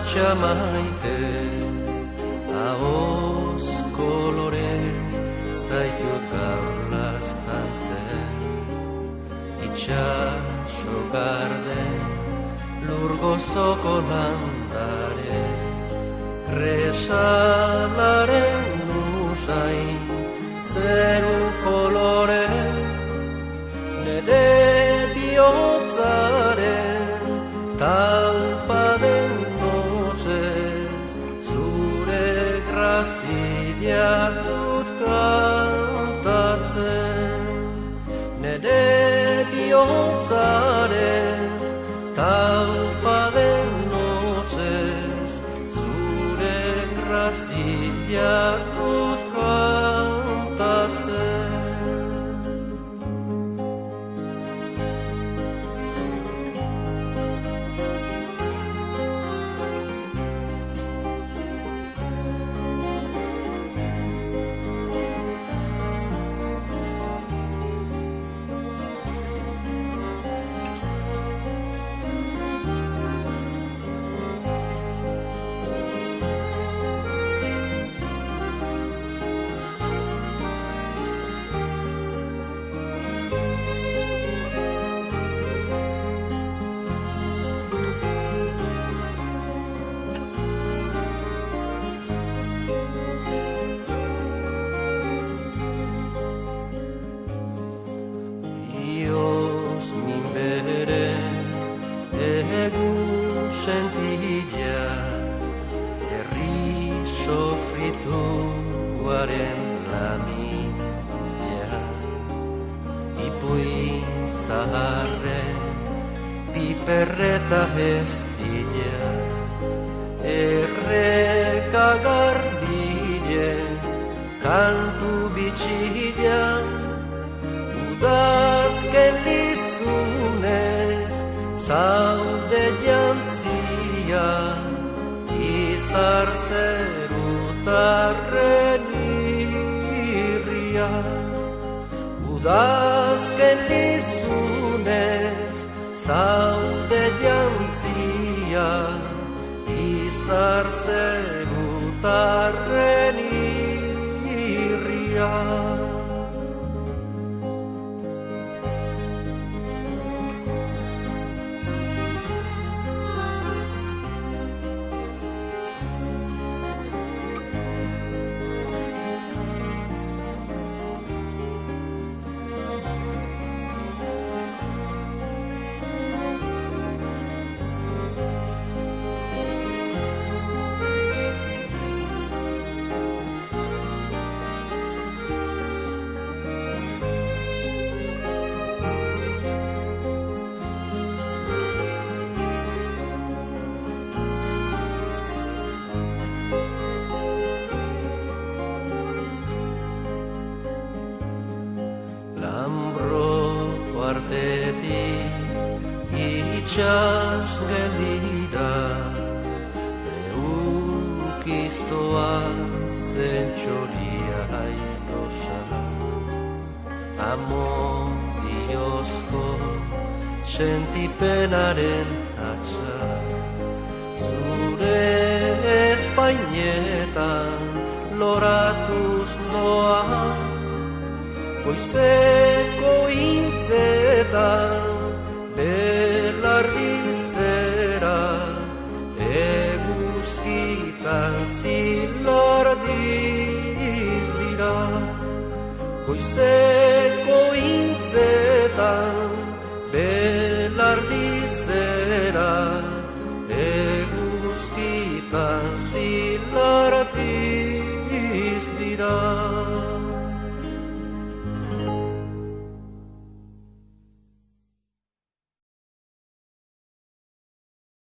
Arratxa maite, ahoz kolorez zaitut gaur laztantzen. Itxaso garden, lur gozoko landare, kresalaren usain, zeru kolore, nire bihotzaren talpaden notzez, zure grazia dut kantatzen. Nire bihotzaren talpaden notzez, zure grazia dut kantatzen. Sentilla, herri sofrituaren lamina, ipuin zaharren piperreta estilla, erreka garbilen kantu bitxilla, udazken lizunez zaude jantzia, izar zerutarren irria. Udazken lizunez zaude jantzia, izar zerutarren irria. Lambro artetik itxas geldira, eunkizoa zentxoria ailosa, amodiozko sentipenaren atxa, zure espainetan loratuz doa, goizeko intzetan belardizera, eguzkitan zilardiz dira. Goizeko intzetan belardizera, eguzkitan zilardiz